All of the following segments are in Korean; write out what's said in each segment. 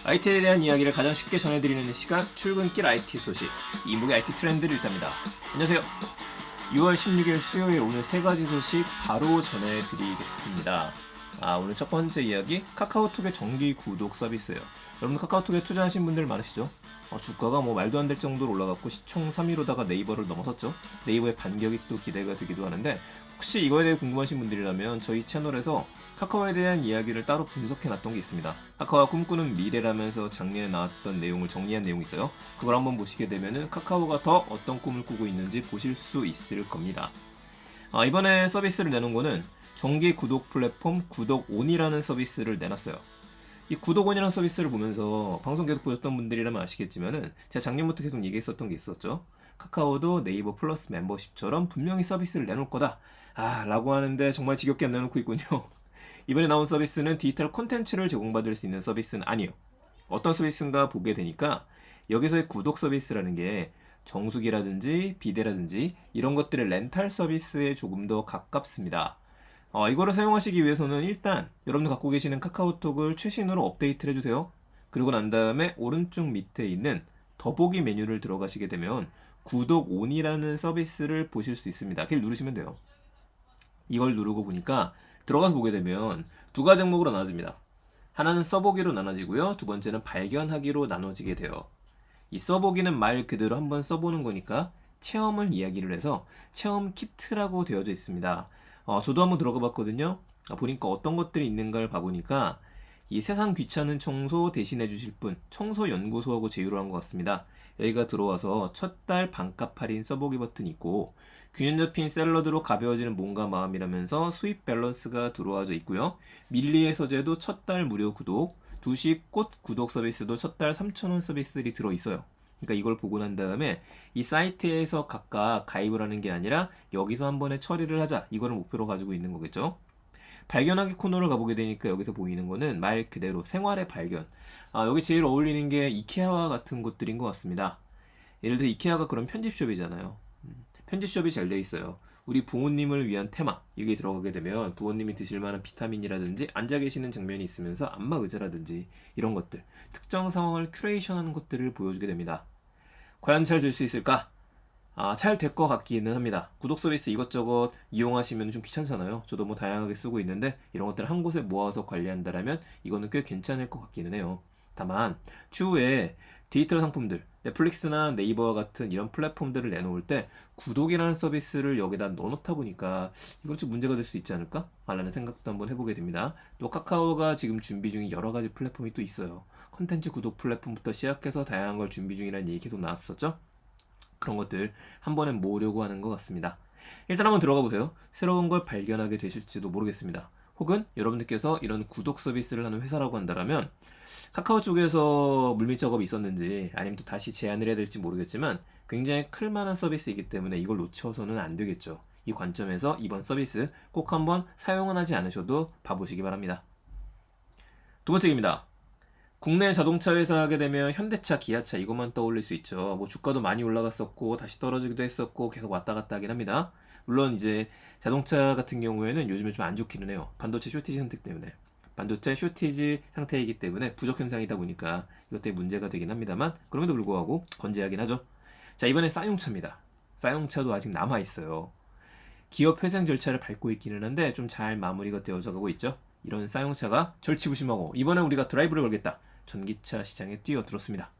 IT에 대한 이야기를 가장 쉽게 전해드리는 시간, 출근길 IT 소식, 이목의 IT 트렌드를 읽답니다. 안녕하세요. 6월 16일 수요일, 오늘 세 가지 소식 바로 전해드리겠습니다. 오늘 첫 번째 이야기, 카카오톡의 정기 구독 서비스예요. 여러분 카카오톡에 투자하신 분들 많으시죠? 주가가 말도 안 될 정도로 올라갔고 시총 3위로다가 네이버를 넘어섰죠. 네이버의 반격이 또 기대가 되기도 하는데, 혹시 이거에 대해 궁금하신 분들이라면 저희 채널에서 카카오에 대한 이야기를 따로 분석해놨던 게 있습니다. 카카오가 꿈꾸는 미래라면서 작년에 나왔던 내용을 정리한 내용이 있어요. 그걸 한번 보시게 되면은 카카오가 더 어떤 꿈을 꾸고 있는지 보실 수 있을 겁니다. 이번에 서비스를 내놓은 거는 정기 구독 플랫폼 구독온이라는 서비스를 내놨어요. 이 구독온이라는 서비스를 보면서 방송 계속 보셨던 분들이라면 아시겠지만은 제가 작년부터 계속 얘기했었던 게 있었죠. 카카오도 네이버 플러스 멤버십처럼 분명히 서비스를 내놓을 거다 라고 하는데 정말 지겹게 안 내놓고 있군요. 이번에 나온 서비스는 디지털 콘텐츠를 제공받을 수 있는 서비스는 아니에요. 어떤 서비스인가 보게 되니까 여기서의 구독 서비스라는 게 정수기라든지 비대라든지 이런 것들의 렌탈 서비스에 조금 더 가깝습니다. 이거를 사용하시기 위해서는 일단 여러분들 갖고 계시는 카카오톡을 최신으로 업데이트를 해주세요. 그리고 난 다음에 오른쪽 밑에 있는 더보기 메뉴를 들어가시게 되면 구독온이라는 서비스를 보실 수 있습니다. 그걸 누르시면 돼요. 이걸 누르고 보니까 들어가서 보게 되면 두 가지 항목으로 나눠집니다. 하나는 써보기로 나눠지고요. 두 번째는 발견하기로 나눠지게 돼요. 이 써보기는 말 그대로 한번 써보는 거니까 체험을 이야기를 해서 체험 키트라고 되어져 있습니다. 저도 한번 들어가 봤거든요. 보니까 어떤 것들이 있는가를 봐보니까 이 세상 귀찮은 청소 대신해 주실 분, 청소연구소하고 제휴를 한 것 같습니다. 여기가 들어와서 첫 달 반값 할인 써보기 버튼이 있고, 균형 잡힌 샐러드로 가벼워지는 몸과 마음이라면서 수입 밸런스가 들어와져 있고요. 밀리의 서재도 첫 달 무료 구독, 두식 꽃 구독 서비스도 첫 달 3,000원 서비스들이 들어있어요. 그러니까 이걸 보고 난 다음에 이 사이트에서 각각 가입을 하는 게 아니라 여기서 한 번에 처리를 하자, 이거를 목표로 가지고 있는 거겠죠. 발견하기 코너를 가보게 되니까 여기서 보이는 거는 말 그대로 생활의 발견. 여기 제일 어울리는 게 이케아와 같은 곳들인 것 같습니다. 예를 들어 이케아가 그런 편집숍이잖아요. 편집숍이 잘 돼 있어요. 우리 부모님을 위한 테마, 여기 들어가게 되면 부모님이 드실 만한 비타민이라든지 앉아 계시는 장면이 있으면서 안마 의자라든지 이런 것들, 특정 상황을 큐레이션하는 것들을 보여주게 됩니다. 과연 잘 될 수 있을까? 잘 될 것 같기는 합니다. 구독 서비스 이것저것 이용하시면 좀 귀찮잖아요. 저도 다양하게 쓰고 있는데 이런 것들을 한 곳에 모아서 관리한다라면 이거는 꽤 괜찮을 것 같기는 해요. 다만 추후에 디지털 상품들, 넷플릭스나 네이버와 같은 이런 플랫폼들을 내놓을 때 구독이라는 서비스를 여기다 넣어놓다 보니까 이건 좀 문제가 될 수 있지 않을까? 라는 생각도 한번 해보게 됩니다. 또 카카오가 지금 준비 중인 여러 가지 플랫폼이 또 있어요. 컨텐츠 구독 플랫폼부터 시작해서 다양한 걸 준비 중이라는 얘기 계속 나왔었죠? 그런 것들 한 번에 모으려고 하는 것 같습니다. 일단 한번 들어가 보세요. 새로운 걸 발견하게 되실지도 모르겠습니다. 혹은 여러분들께서 이런 구독 서비스를 하는 회사라고 한다면 카카오 쪽에서 물밑 작업이 있었는지 아니면 또 다시 제안을 해야 될지 모르겠지만 굉장히 클만한 서비스이기 때문에 이걸 놓쳐서는 안 되겠죠. 이 관점에서 이번 서비스 꼭 한번 사용은 하지 않으셔도 봐보시기 바랍니다. 두 번째입니다. 국내 자동차 회사 하게 되면 현대차, 기아차 이것만 떠올릴 수 있죠. 주가도 많이 올라갔었고 다시 떨어지기도 했었고 계속 왔다 갔다 하긴 합니다. 물론 이제 자동차 같은 경우에는 요즘에 좀 안 좋기는 해요. 반도체 쇼티지 상태 때문에. 반도체 쇼티지 상태이기 때문에 부족 현상이다 보니까 이것 때문에 문제가 되긴 합니다만 그럼에도 불구하고 건재하긴 하죠. 자, 이번엔 쌍용차입니다. 쌍용차도 아직 남아있어요. 기업 회생 절차를 밟고 있기는 한데 좀 잘 마무리가 되어져 가고 있죠. 이런 쌍용차가 절치부심하고 이번에 우리가 드라이브를 걸겠다, 전기차 시장에 뛰어들었습니다.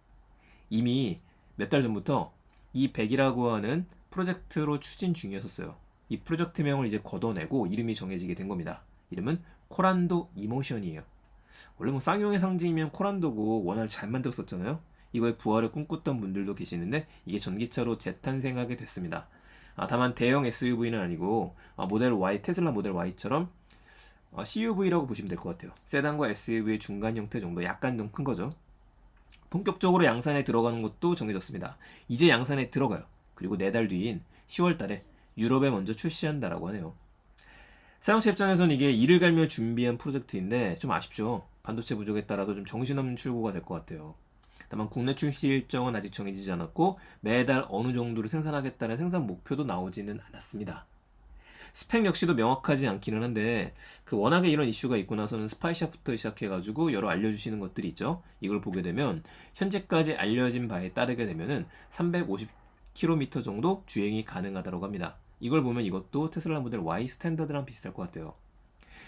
이미 몇 달 전부터 이 100이라고 하는 프로젝트로 추진 중이었었어요. 이 프로젝트명을 이제 걷어내고 이름이 정해지게 된 겁니다. 이름은 코란도 이모션이에요. 원래 쌍용의 상징이면 코란도고 워낙 잘 만들었었잖아요. 이거의 부활을 꿈꿨던 분들도 계시는데 이게 전기차로 재탄생하게 됐습니다. 다만 대형 SUV는 아니고 모델 Y, 테슬라 모델 Y처럼 CUV라고 보시면 될 것 같아요. 세단과 SUV의 중간 형태 정도, 약간 좀 큰 거죠. 본격적으로 양산에 들어가는 것도 정해졌습니다. 이제 양산에 들어가요. 그리고 4달 뒤인 10월 달에 유럽에 먼저 출시한다라고 하네요. 사용자 입장에서는 이게 이를 갈며 준비한 프로젝트인데 좀 아쉽죠. 반도체 부족에 따라서 좀 정신없는 출고가 될 것 같아요. 다만 국내 출시 일정은 아직 정해지지 않았고 매달 어느 정도로 생산하겠다는 생산 목표도 나오지는 않았습니다. 스펙 역시도 명확하지 않기는 한데 그 워낙에 이런 이슈가 있고 나서는 스파이샷부터 시작해가지고 여러 알려주시는 것들이 있죠. 이걸 보게 되면 현재까지 알려진 바에 따르게 되면은 350km 정도 주행이 가능하다고 합니다. 이걸 보면 이것도 테슬라 모델 Y 스탠다드랑 비슷할 것 같아요.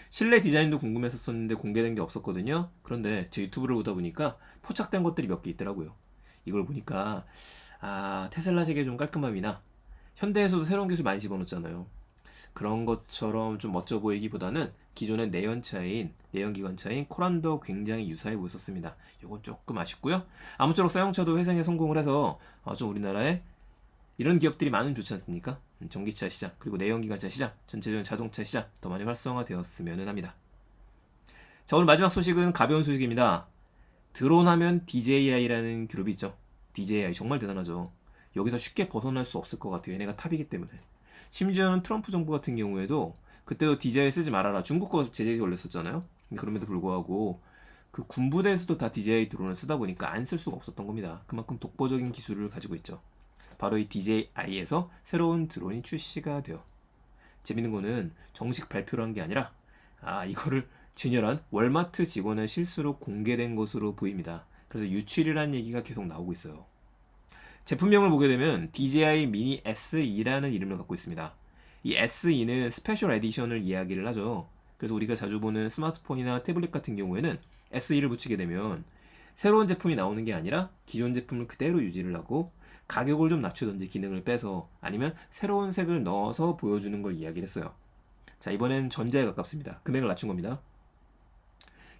실내 디자인도 궁금했었는데 공개된 게 없었거든요. 그런데 제 유튜브를 보다 보니까 포착된 것들이 몇 개 있더라고요. 이걸 보니까 테슬라식의 좀 깔끔함이나 현대에서도 새로운 기술 많이 집어넣었잖아요. 그런 것처럼 좀 멋져 보이기보다는 기존의 내연기관차인 코란도 굉장히 유사해 보였었습니다. 이건 조금 아쉽고요. 아무쪼록 사용차도 회생에 성공을 해서 좀 우리나라에 이런 기업들이 많으면 좋지 않습니까? 전기차 시장, 그리고 내연기관차 시장, 전체적인 자동차 시장 더 많이 활성화되었으면 합니다. 자, 오늘 마지막 소식은 가벼운 소식입니다. 드론 하면 DJI라는 그룹이 있죠. DJI 정말 대단하죠. 여기서 쉽게 벗어날 수 없을 것 같아요. 얘네가 탑이기 때문에. 심지어는 트럼프 정부 같은 경우에도 그때도 DJI 쓰지 말아라. 중국 거 제재가 걸렸었잖아요. 그럼에도 불구하고 그 군부대에서도 다 DJI 드론을 쓰다 보니까 안 쓸 수가 없었던 겁니다. 그만큼 독보적인 기술을 가지고 있죠. 바로 이 DJI에서 새로운 드론이 출시가 돼요. 재밌는 거는 정식 발표를 한 게 아니라 이거를 진열한 월마트 직원의 실수로 공개된 것으로 보입니다. 그래서 유출이라는 얘기가 계속 나오고 있어요. 제품명을 보게 되면 DJI 미니 SE라는 이름을 갖고 있습니다. 이 SE는 스페셜 에디션을 이야기를 하죠. 그래서 우리가 자주 보는 스마트폰이나 태블릿 같은 경우에는 SE를 붙이게 되면 새로운 제품이 나오는 게 아니라 기존 제품을 그대로 유지를 하고 가격을 좀 낮추든지 기능을 빼서 아니면 새로운 색을 넣어서 보여주는 걸 이야기를 했어요. 자, 이번엔 전자에 가깝습니다. 금액을 낮춘 겁니다.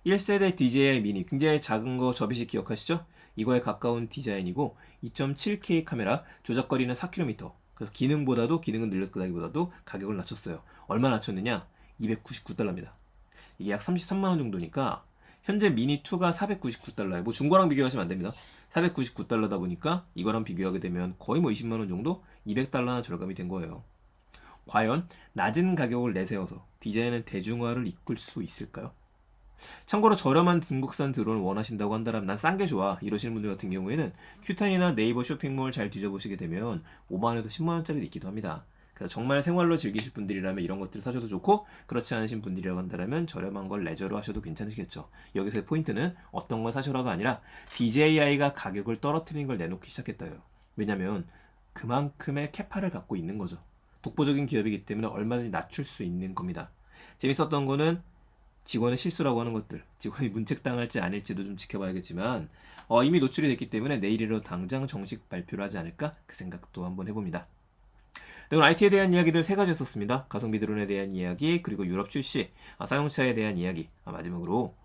1세대 DJI 미니, 굉장히 작은 거 접이식 기억하시죠? 이거에 가까운 디자인이고 2.7K 카메라, 조작거리는 4km. 그래서 기능은 늘렸다기보다도 가격을 낮췄어요. 얼마 낮췄느냐? $299입니다. 이게 약 33만원 정도니까 현재 미니2가 $499예요. 뭐 중고랑 비교하시면 안 됩니다. $499다 보니까 이거랑 비교하게 되면 거의 뭐 20만원 정도? $200나 절감이 된 거예요. 과연 낮은 가격을 내세워서 디자인은 대중화를 이끌 수 있을까요? 참고로 저렴한 중국산 드론을 원하신다고 한다면 난 싼 게 좋아 이러시는 분들 같은 경우에는 큐탄이나 네이버 쇼핑몰 잘 뒤져보시게 되면 5만원에서 10만원짜리도 있기도 합니다. 그래서 정말 생활로 즐기실 분들이라면 이런 것들을 사셔도 좋고, 그렇지 않으신 분들이라고 한다면 저렴한 걸 레저로 하셔도 괜찮으시겠죠. 여기서의 포인트는 어떤 걸 사셔라가 아니라 DJI가 가격을 떨어뜨리는 걸 내놓기 시작했다요. 왜냐면 그만큼의 캐파를 갖고 있는 거죠. 독보적인 기업이기 때문에 얼마든지 낮출 수 있는 겁니다. 재밌었던 거는 직원의 실수라고 하는 것들, 직원이 문책당할지 아닐지도 좀 지켜봐야겠지만 이미 노출이 됐기 때문에 내일이라도 당장 정식 발표를 하지 않을까 그 생각도 한번 해봅니다. 네, 오늘 IT에 대한 이야기들 3가지 했었습니다. 가성비 드론에 대한 이야기, 그리고 유럽 출시, 사용차에 대한 이야기, 마지막으로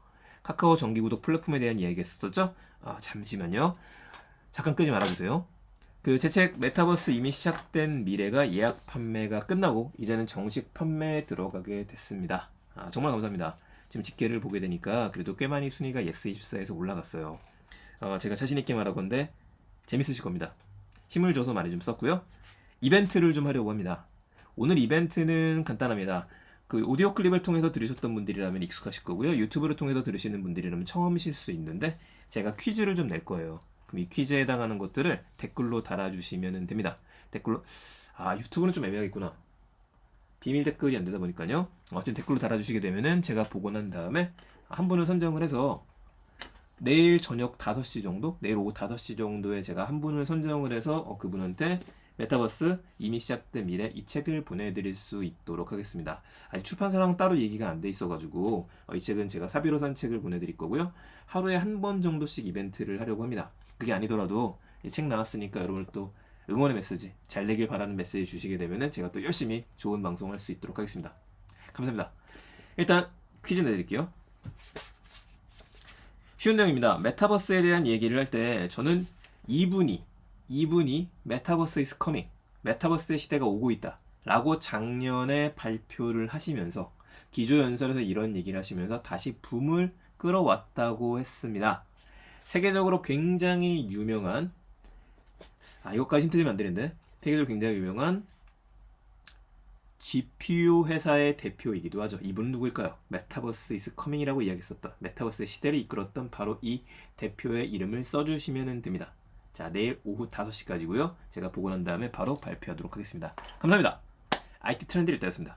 카카오 정기구독 플랫폼에 대한 이야기 했었죠? 잠시만요. 잠깐 끄지 말아주세요. 제 책 메타버스 이미 시작된 미래가 예약 판매가 끝나고 이제는 정식 판매에 들어가게 됐습니다. 정말 감사합니다. 지금 집계를 보게 되니까 그래도 꽤 많이 순위가 예스24에서 올라갔어요. 제가 자신있게 말할 건데 재밌으실 겁니다. 힘을 줘서 많이 좀 썼고요. 이벤트를 좀 하려고 합니다. 오늘 이벤트는 간단합니다. 오디오 클립을 통해서 들으셨던 분들이라면 익숙하실 거고요. 유튜브를 통해서 들으시는 분들이라면 처음이실 수 있는데 제가 퀴즈를 좀 낼 거예요. 그럼 이 퀴즈에 해당하는 것들을 댓글로 달아주시면 됩니다. 댓글로 유튜브는 좀 애매하겠구나. 비밀 댓글이 안 되다 보니까요. 어쨌든 댓글로 달아주시게 되면은 제가 보고 난 다음에 한 분을 선정을 해서 내일 저녁 5시 정도, 내일 오후 5시 정도에 제가 한 분을 선정을 해서 그분한테 메타버스 이미 시작된 미래 이 책을 보내드릴 수 있도록 하겠습니다. 아직 출판사랑 따로 얘기가 안 돼 있어가지고 이 책은 제가 사비로 산 책을 보내드릴 거고요. 하루에 한 번 정도씩 이벤트를 하려고 합니다. 그게 아니더라도 이 책 나왔으니까 여러분 또 응원의 메시지, 잘 내길 바라는 메시지 주시게 되면은 제가 또 열심히 좋은 방송 할 수 있도록 하겠습니다. 감사합니다. 일단 퀴즈 내드릴게요. 쉬운 내용입니다. 메타버스에 대한 얘기를 할 때 저는 이분이 메타버스 is coming, 메타버스의 시대가 오고 있다 라고 작년에 발표를 하시면서 기조연설에서 이런 얘기를 하시면서 다시 붐을 끌어왔다고 했습니다. 세계적으로 굉장히 유명한 이것까지 힌트 드리면 안 되는데 세계적으로 굉장히 유명한 GPU 회사의 대표이기도 하죠. 이분은 누구일까요? 메타버스 is coming이라고 이야기했었던, 메타버스의 시대를 이끌었던 바로 이 대표의 이름을 써주시면 됩니다. 자, 내일 오후 5시까지고요. 제가 보고 난 다음에 바로 발표하도록 하겠습니다. 감사합니다. IT 트렌드 1대였습니다.